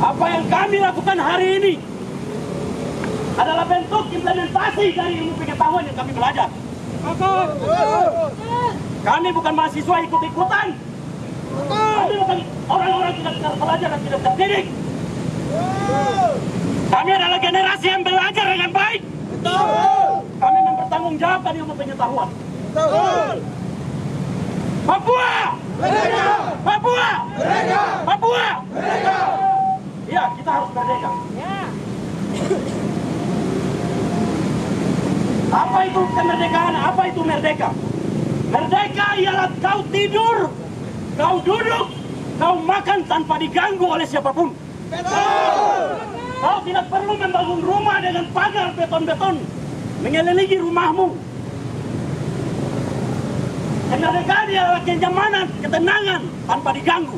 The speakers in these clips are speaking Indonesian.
Apa yang kami lakukan hari ini adalah bentuk implementasi dari ilmu pengetahuan yang kami belajar. Kami bukan mahasiswa ikut-ikutan. Kami bukan orang-orang tidak terpelajar dan tidak terdidik. Kami adalah generasi yang belajar dengan baik. Kami mempertanggungjawabkan ilmu pengetahuan. Papua! Merdeka! Papua! Merdeka! Papua! Merdeka! Ya, kita harus merdeka. Apa itu kemerdekaan? Apa itu merdeka? Merdeka ialah kau tidur, kau duduk, kau makan tanpa diganggu oleh siapapun. Kau tidak perlu membangun rumah dengan pagar beton-beton mengelilingi rumahmu. Kemerdekaan ialah kenyamanan, ketenangan tanpa diganggu.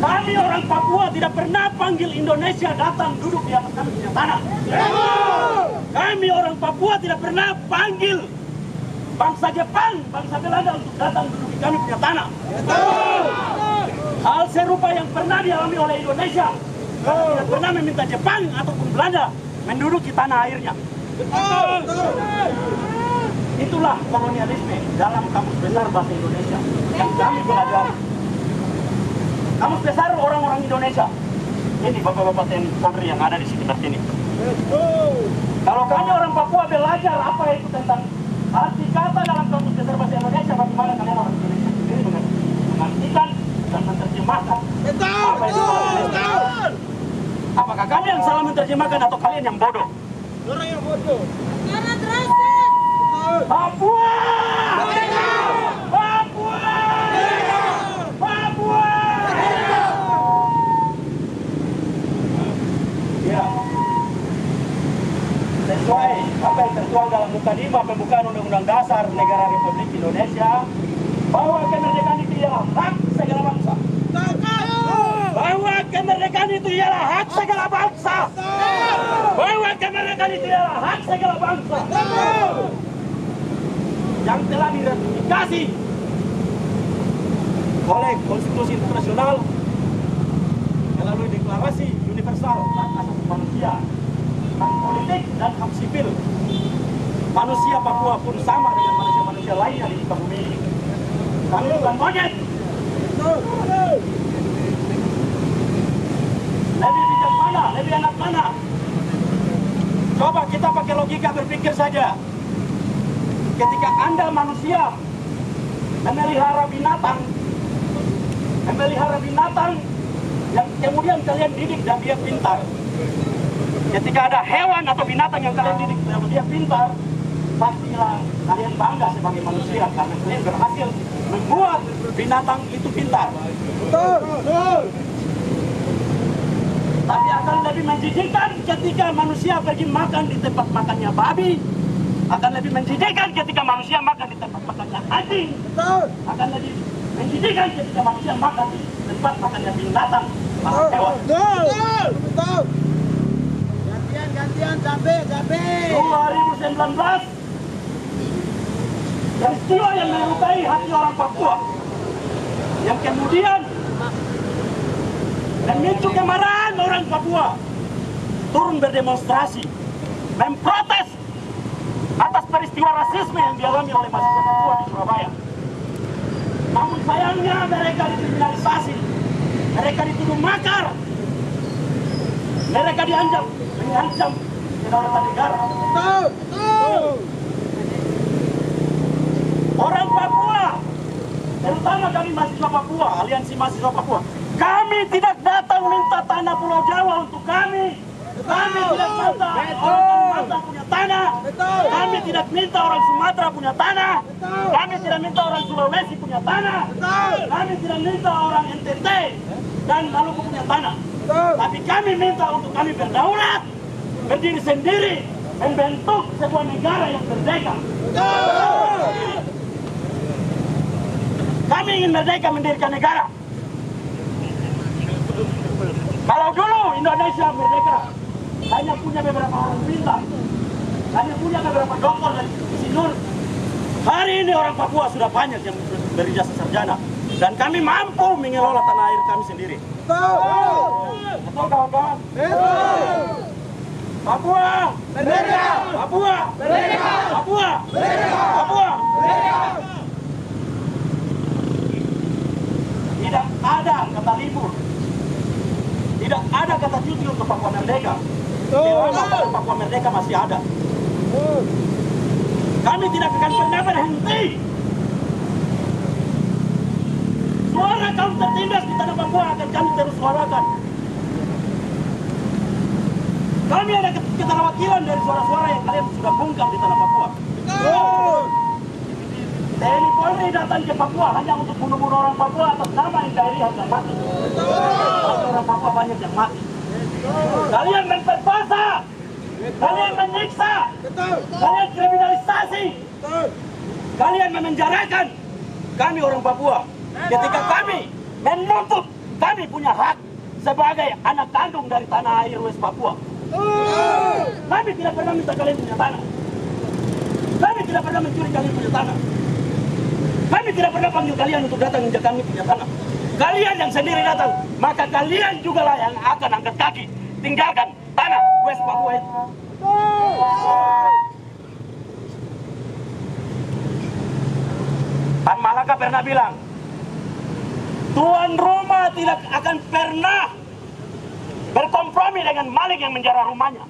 Kami orang Papua tidak pernah panggil Indonesia datang duduk di atas kami punya tanah. Kami orang Papua tidak pernah panggil bangsa Jepang, bangsa Belanda untuk datang duduk di kami punya tanah. Hal serupa yang pernah dialami oleh Indonesia. Kami tidak pernah meminta Jepang ataupun Belanda menduduki tanah airnya. Itulah kolonialisme dalam kamus besar bahasa Indonesia yang kami pelajari. Kamus besar orang-orang Indonesia. Ini bapak-bapak TNI Polri yang ada di sekitar sini. Kalau kami orang Papua belajar apa itu tentang arti kata dalam kamus besar bahasa Indonesia, bagaimana kalian orang Indonesia sendiri mengartikan dan menerjemahkan apa itu kolonialisme? Apakah kami yang salah menerjemahkan atau kalian yang bodoh? Orang yang bodoh. Karena terasa. Papua! Merdeka! Papua! Merdeka! Papua! Merdeka! Ya. Sesuai apa yang tertuang dalam muka 5 pembukaan Undang-Undang Dasar Negara Republik Indonesia, bahwa kemerdekaan itu ialah hak segala bangsa. Bahwa kemerdekaan itu ialah hak segala bangsa. Bahwa kemerdekaan itu ialah hak segala bangsa. Yang telah diratifikasi oleh Konstitusi Internasional melalui Deklarasi Universal Hak Asasi Manusia, hak politik dan hak sipil. Manusia Papua pun sama dengan manusia-manusia lainnya di muka bumi ini. Kami bukan monyet. Lebih bijak mana? Lebih enak mana? Coba kita pakai logika berpikir saja. Ketika Anda manusia memelihara binatang yang kemudian kalian didik dan dia pintar. Ketika ada hewan atau binatang yang kalian didik dan dia pintar, pastilah kalian bangga sebagai manusia karena kalian berhasil membuat binatang itu pintar. Betul. Tapi akan lebih menjijikkan ketika manusia pergi makan di tempat makannya babi. Akan lebih menjijikkan ketika manusia makan di tempat makannya anjing. Akan lebih menjijikkan ketika manusia makan di tempat makannya binatang atau hewan. Betul. Gantian cabe. 2019 peristiwa yang melukai hati orang Papua, yang kemudian memicu kemarahan orang Papua turun berdemonstrasi, memprotes atas peristiwa rasisme yang dialami oleh mahasiswa Papua di Surabaya. Namun sayangnya mereka dikriminalisasi, mereka dituduh makar, mereka mengancam kedaulatan negara. Orang Papua, terutama kami mahasiswa Papua, Aliansi Mahasiswa Papua, kami tidak datang minta tanah Pulau Jawa untuk kami. Kami tidak minta orang Kalimantan punya tanah. Kami tidak minta orang Sumatera punya tanah. Kami tidak minta orang Sulawesi punya tanah. Kami tidak minta orang NTT dan Maluku punya tanah. Tapi kami minta untuk kami berdaulat, berdiri sendiri, membentuk sebuah negara yang merdeka. Kami ingin merdeka mendirikan negara. Kalau dulu Indonesia merdeka hanya punya beberapa orang pintar, hanya punya beberapa dokter dan insinyur, Hari ini orang Papua sudah banyak yang berijazah sarjana. Dan kami mampu mengelola tanah air kami sendiri. Betul kawan-kawan? Papua! Merdeka! Papua! Merdeka! Papua! Merdeka! Papua! Merdeka! Tidak ada kata libur. Tidak ada kata cuti untuk Papua Merdeka. Selama Papua Merdeka masih ada. Kami tidak akan pernah berhenti. Suara kaum tertindas di tanah Papua akan kami terus suarakan. Kami ada keterwakilan dari suara-suara yang kalian sudah bungkam di tanah Papua. TNI Polri datang ke Papua hanya untuk bunuh-bunuh orang Papua atas nama NKRI harga mati. Tapi orang Papua banyak yang mati. Kalian memperkosa, kalian menyiksa, kalian kriminalisasi, kalian memenjarakan kami orang Papua. Ketika kami menuntut kami punya hak sebagai anak kandung dari tanah air West Papua. Kami tidak pernah minta kalian punya tanah. Kami tidak pernah mencuri kalian punya tanah. Kami tidak pernah panggil kalian untuk datang menjaga kami punya tanah. Kalian yang sendiri datang, maka kalian juga lah yang akan angkat kaki tinggalkan tanah West Papua itu. Pan Malaka pernah bilang, tuan rumah tidak akan pernah berkompromi dengan maling yang menjara rumahnya.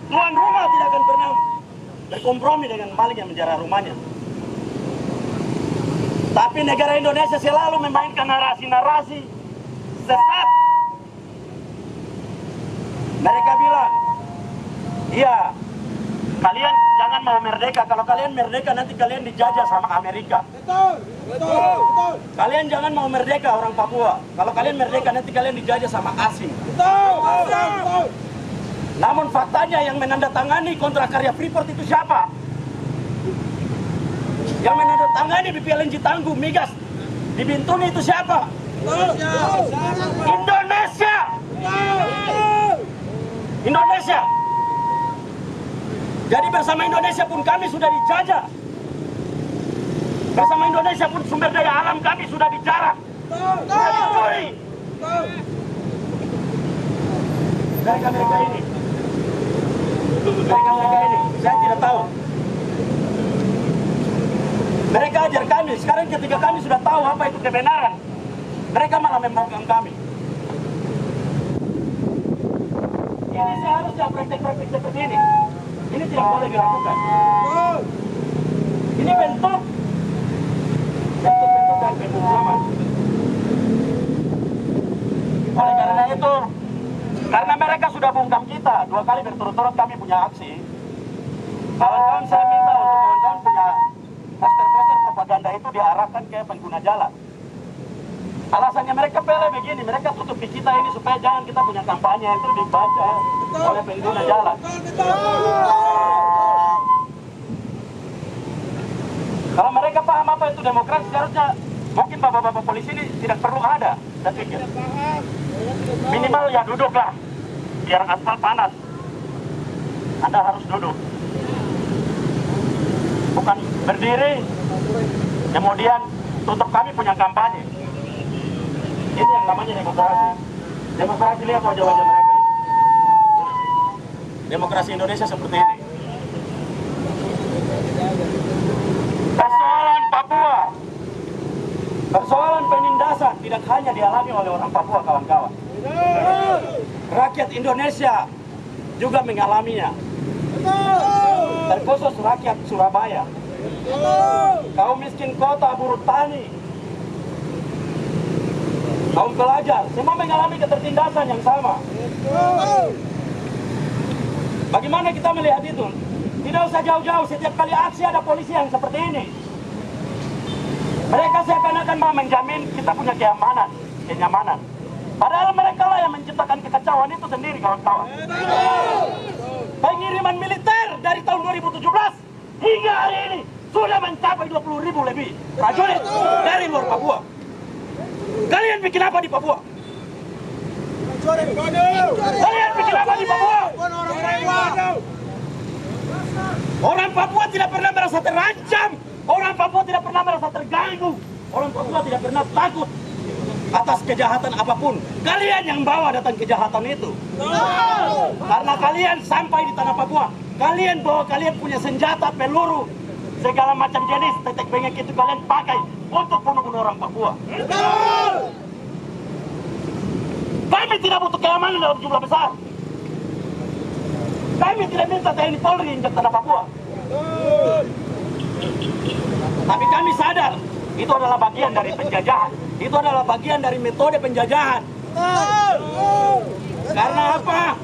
Tuan rumah tidak akan pernah berkompromi dengan maling yang menjara rumahnya. Tapi negara Indonesia selalu memainkan narasi-narasi sesat. Mereka bilang, iya, kalian jangan mau merdeka. Kalau kalian merdeka nanti kalian dijajah sama Amerika. Betul. Kalian jangan mau merdeka orang Papua. Kalau kalian merdeka nanti kalian dijajah sama asing. Betul. Namun faktanya yang menandatangani kontrak karya Freeport itu siapa? Yang menandatangani BPLNG Tangguh Migas di Bintuni itu siapa? Indonesia. Indonesia. Jadi bersama Indonesia pun kami sudah dijajah. Bersama Indonesia pun sumber daya alam kami sudah dijarah. Sudah dicuri. Mereka ini. Saya tidak tahu. Mereka ajar kami. Sekarang ketika kami sudah tahu apa itu kebenaran, mereka malah membongkar kami. Ini seharusnya praktek-praktek seperti ini. Ini tidak boleh dilakukan. Ini bentuk dan bentuk zaman. Oleh karena itu, karena mereka sudah bungkam kita 2 kali berturut-turut kami punya aksi. Kawan-kawan saya minta untuk kawan-kawan punya poster-poster propaganda itu diarahkan ke pengguna jalan. Alasannya mereka pele begini, mereka tutupi kita ini supaya jangan kita punya kampanye itu dibaca oleh pengguna jalan. Kalau mereka paham apa itu demokrasi, seharusnya mungkin bapak-bapak polisi ini tidak perlu ada, saya pikir. Minimal ya duduklah, biar aspal panas. Anda harus duduk. Bukan berdiri, kemudian tutup kami punya kampanye. Ini yang namanya demokrasi. Demokrasi, lihat wajah-wajah mereka. Demokrasi Indonesia seperti ini. Persoalan Papua, persoalan penindasan tidak hanya dialami oleh orang Papua, kawan-kawan. Rakyat Indonesia juga mengalaminya. Terkhusus rakyat Surabaya, kaum miskin kota, buruh tani, kaum pelajar, semua mengalami ketertindasan yang sama. Bagaimana kita melihat itu? Tidak usah jauh-jauh, setiap kali aksi ada polisi yang seperti ini. Mereka seakan-akan mau menjamin kita punya kenyamanan. Padahal mereka lah yang menciptakan kekacauan itu sendiri, kawan-kawan. Pengiriman militer dari tahun 2017 hingga hari ini sudah mencapai 20.000 lebih prajurit dari luar Papua. Kalian bikin apa di Papua? Kalian bikin apa di Papua? Orang Papua tidak pernah merasa terancam. Orang Papua tidak pernah merasa terganggu. Orang Papua tidak pernah takut atas kejahatan apapun. Kalian yang bawa datang kejahatan itu. Karena kalian sampai di tanah Papua, kalian bawa, kalian punya senjata, peluru, segala macam jenis tetek bengek itu kalian pakai untuk bunuh-bunuh orang Papua. Kami tidak butuh keamanan dalam jumlah besar. Kami tidak minta TNI Polri injak tanah Papua. Tapi kami sadar itu adalah bagian dari penjajahan. Itu adalah bagian dari metode penjajahan. Karena apa?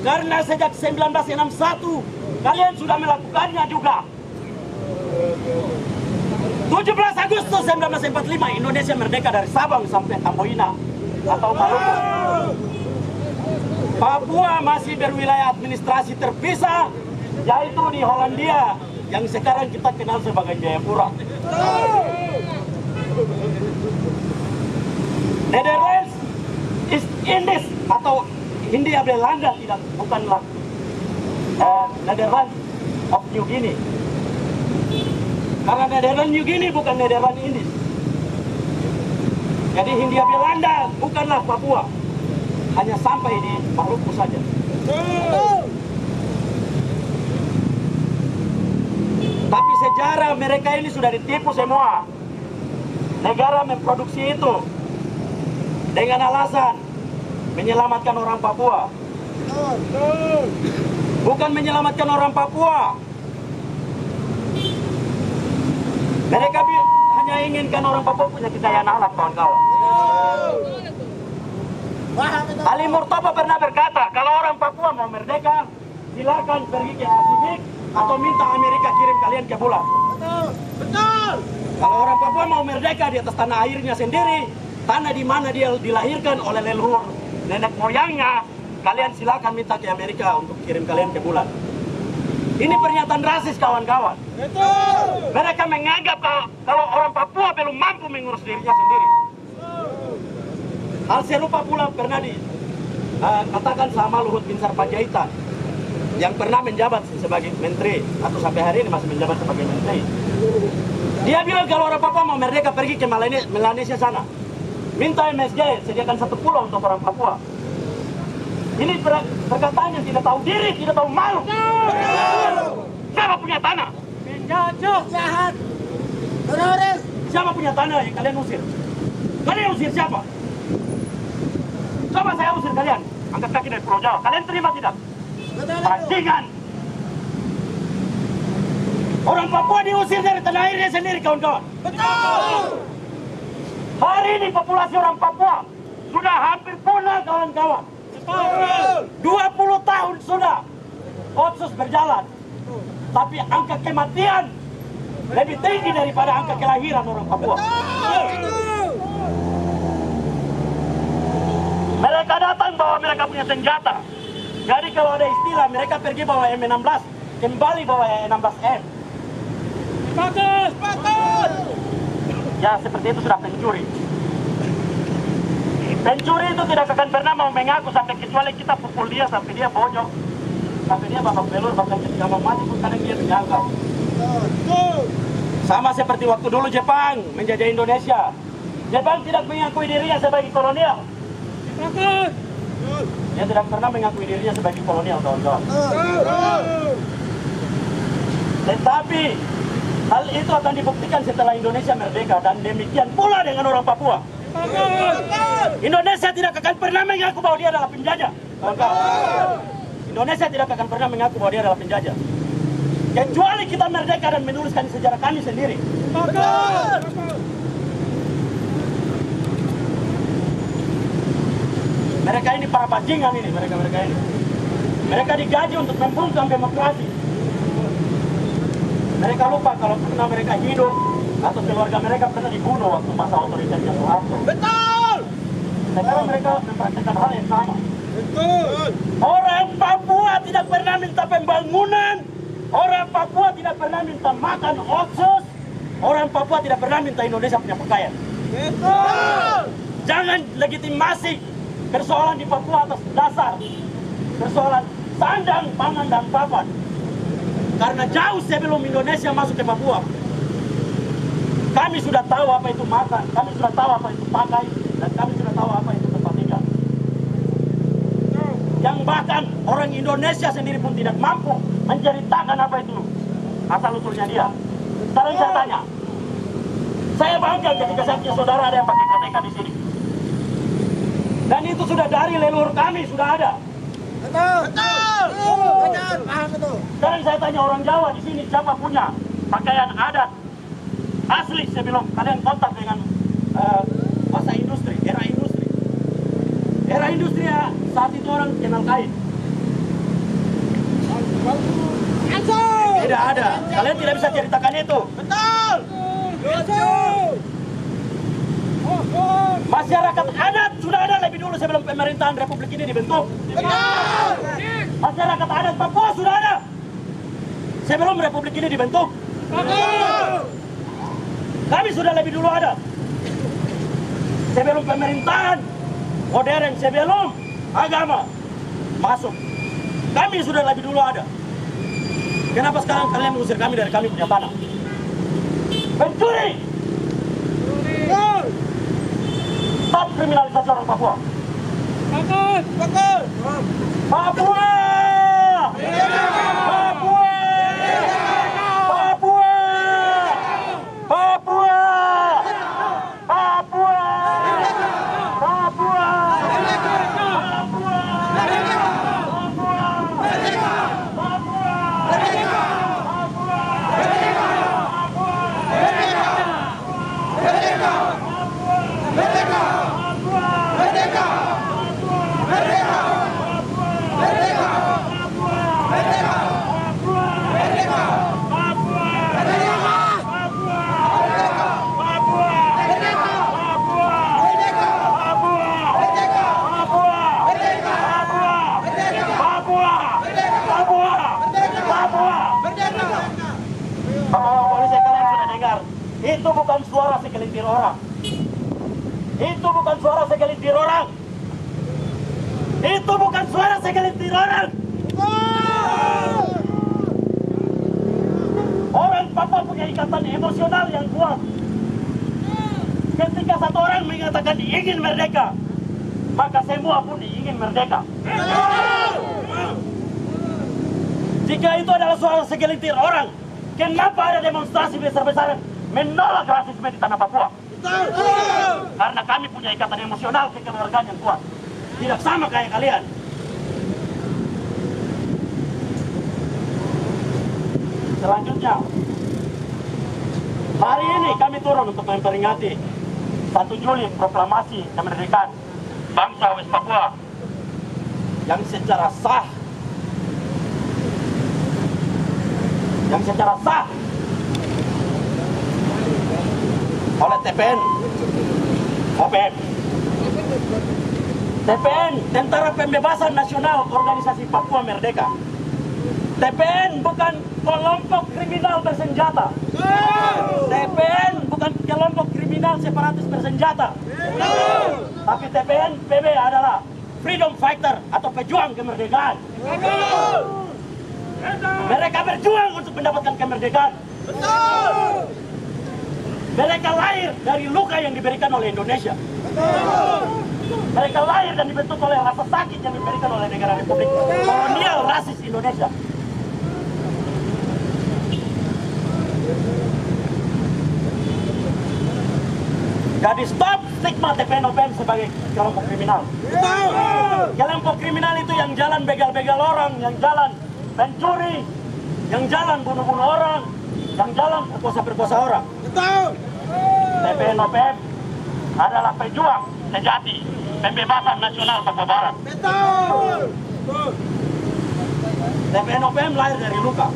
Karena sejak 1961 kalian sudah melakukannya juga. 17 Agustus 1945 Indonesia merdeka dari Sabang sampai Tamboina atau Maluku. Papua masih berwilayah administrasi terpisah, yaitu di Hollandia yang sekarang kita kenal sebagai Jayapura. Netherlands East Indies atau Hindia Belanda bukanlah Netherlands of New Guinea. Karena Netherlands New Guinea bukan Netherlands Indies. Jadi Hindia Belanda bukanlah Papua, hanya sampai di Maluku saja. Tapi sejarah mereka ini sudah ditipu semua. Negara memproduksi itu dengan alasan menyelamatkan orang Papua. Bukan menyelamatkan orang Papua. Mereka hanya inginkan orang Papua punya kekayaan alam, kawan-kawan. Ali Murtopo pernah berkata, kalau orang Papua mau merdeka, silakan pergi ke Pasifik atau minta Amerika kirim kalian ke bulan. Betul. Kalau orang Papua mau merdeka di atas tanah airnya sendiri, tanah di mana dia dilahirkan oleh leluhur nenek moyangnya, kalian silakan minta ke Amerika untuk kirim kalian ke bulan. Ini pernyataan rasis, kawan-kawan. Betul. Mereka menganggap kalau orang Papua belum mampu mengurus dirinya sendiri. Hal serupa pula pernah dikatakan sama Luhut bin Sarpanjaitan yang pernah menjabat sebagai menteri atau sampai hari ini masih menjabat sebagai menteri. Dia bilang kalau orang Papua mau merdeka pergi ke Melanesia sana, minta MSG sediakan satu pulau untuk orang Papua. Ini perkataan yang tidak tahu diri, tidak tahu malu. Siapa punya tanah? Penjajah. Jahat. Teroris. Siapa punya tanah yang kalian usir? Kalian usir siapa? Coba saya usir kalian, angkat kaki dari Pulau Jawa. Kalian terima tidak? Bajingan. Orang Papua diusir dari tanah airnya sendiri, kawan-kawan. Betul. Hari ini populasi orang Papua sudah hampir punah, kawan-kawan. 20 tahun sudah Otsus berjalan, tapi angka kematian lebih tinggi daripada angka kelahiran orang Papua. Mereka datang bawa mereka punya senjata. Jadi kalau ada istilah mereka pergi bawa M16, kembali bawa M16M. Bagus, bagus. Ya seperti itu sudah pencuri. Pencuri itu tidak akan pernah mau mengaku sampai kecuali kita pukul dia sampai dia bonyok, sampai dia babak belur, bahkan ketika mau mati pun kadang dia menyangka. Sama seperti waktu dulu Jepang menjajah Indonesia. Jepang tidak mengakui dirinya sebagai kolonial. Bagus. Dia tidak pernah mengakui dirinya sebagai kolonial, kawan-kawan. Tetapi hal itu akan dibuktikan setelah Indonesia merdeka, dan demikian pula dengan orang Papua. Indonesia tidak akan pernah mengaku bahwa dia adalah penjajah, kawan-kawan. Indonesia tidak akan pernah mengaku bahwa dia adalah penjajah, kecuali kita merdeka dan menuliskan sejarah kami sendiri. Mereka ini para bajingan ini, mereka ini. Mereka digaji untuk membungkam demokrasi. Mereka lupa kalau pernah mereka hidup atau keluarga mereka pernah dibunuh waktu masa otoriternya Soeharto. Betul. Sekarang mereka mempraktikkan hal yang sama. Betul. Orang Papua tidak pernah minta pembangunan. Orang Papua tidak pernah minta makan otsus. Orang Papua tidak pernah minta Indonesia punya pakaian. Betul. Jangan legitimasi persoalan di Papua atas dasar persoalan sandang, pangan, dan papan. Karena jauh sebelum Indonesia masuk ke Papua, kami sudah tahu apa itu makan, kami sudah tahu apa itu pakai, dan kami sudah tahu apa itu tempat tinggal. Yang bahkan orang Indonesia sendiri pun tidak mampu menceritakan apa itu asal-usulnya dia. Sekarang saya tanya, saya bangga ketika saya punya saudara ada yang pakai KTK di sini. Dan itu sudah dari leluhur kami, sudah ada. Betul. Paham itu. Sekarang saya tanya orang Jawa di sini, siapa punya pakaian adat asli sebelum kalian kontak dengan masa industri, era industri. Era industri ya, saat itu orang kenal kain. Tidak ada. Kalian tidak bisa ceritakan itu. Betul. Masyarakat adat sudah ada lebih dulu sebelum pemerintahan Republik ini dibentuk. Betul. Masyarakat adat Papua sudah ada sebelum Republik ini dibentuk. Betul. Kami sudah lebih dulu ada. Sebelum pemerintahan modern, sebelum agama masuk, kami sudah lebih dulu ada. Kenapa sekarang kalian mengusir kami dari kami punya tanah? Pencuri! Stop kriminalisasi orang Papua. Betul. Papua! Papua! Papua! Papua! Papua! Papua! Polisi, kalian sudah dengar? Itu bukan suara segelintir orang. Itu bukan suara segelintir orang. Itu bukan suara segelintir orang. Orang Papua punya ikatan emosional yang kuat. Ketika satu orang mengatakan ingin merdeka, maka semua pun ingin merdeka. Jika itu adalah suara segelintir orang, kenapa ada demonstrasi besar-besaran menolak rasisme di tanah Papua? Karena kami punya ikatan emosional kekeluargaan yang kuat. Tidak sama kayak kalian. Selanjutnya, hari ini kami turun untuk memperingati 1 Juli proklamasi kemerdekaan bangsa West Papua yang secara sah oleh TPN, OPM. TPN, Tentara Pembebasan Nasional Organisasi Papua Merdeka. TPN bukan kelompok kriminal bersenjata. TPN bukan kelompok kriminal separatis bersenjata. Tapi TPN, PB adalah freedom fighter atau pejuang kemerdekaan. Mereka berjuang untuk mendapatkan kemerdekaan. Mereka lahir dari luka yang diberikan oleh Indonesia. Mereka lahir dan dibentuk oleh rasa sakit yang diberikan oleh negara Republik kolonial rasis Indonesia. Jadi stop stigma TPN-OPM sebagai kelompok kriminal. Kelompok kriminal itu yang jalan begal-begal orang, yang jalan mencuri, yang jalan bunuh-bunuh orang, yang jalan perkosa-perkosa orang. TPN-OPM adalah pejuang sejati pembebasan nasional Papua Barat. TPN-OPM lahir dari luka.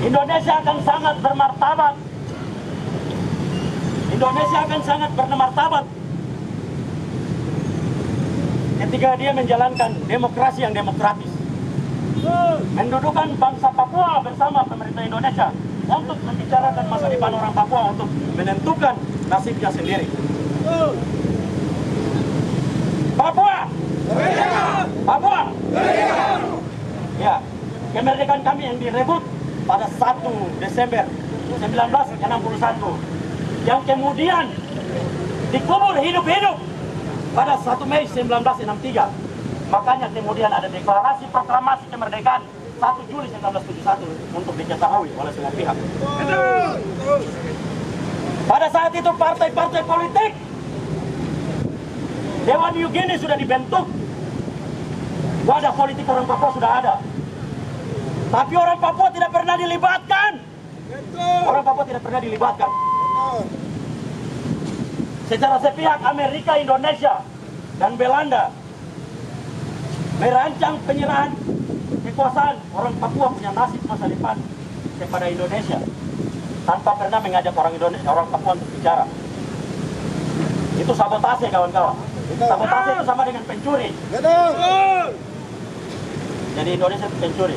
Indonesia akan sangat bermartabat. Indonesia akan sangat bermartabat ketika dia menjalankan demokrasi yang demokratis. Mendudukan bangsa Papua bersama pemerintah Indonesia untuk membicarakan masa depan orang Papua, untuk menentukan nasibnya sendiri. Papua! Papua! Ya, kemerdekaan kami yang direbut pada 1 Desember 1961, yang kemudian dikubur hidup-hidup pada 1 Mei 1963. Makanya kemudian ada deklarasi proklamasi kemerdekaan 1 Juli 1971 untuk diketahui oleh semua pihak. Pada saat itu partai-partai politik Dewan New Guinea sudah dibentuk, wadah politik orang Papua sudah ada, tapi orang Papua tidak pernah dilibatkan. Orang Papua tidak pernah dilibatkan. Secara sepihak Amerika, Indonesia, dan Belanda merancang penyerahan kekuasaan orang Papua punya nasib masa depan kepada Indonesia tanpa pernah mengajak orang Indonesia, orang Papua untuk bicara. Itu sabotase, kawan-kawan. Sabotase itu sama dengan pencuri. Jadi Indonesia itu pencuri.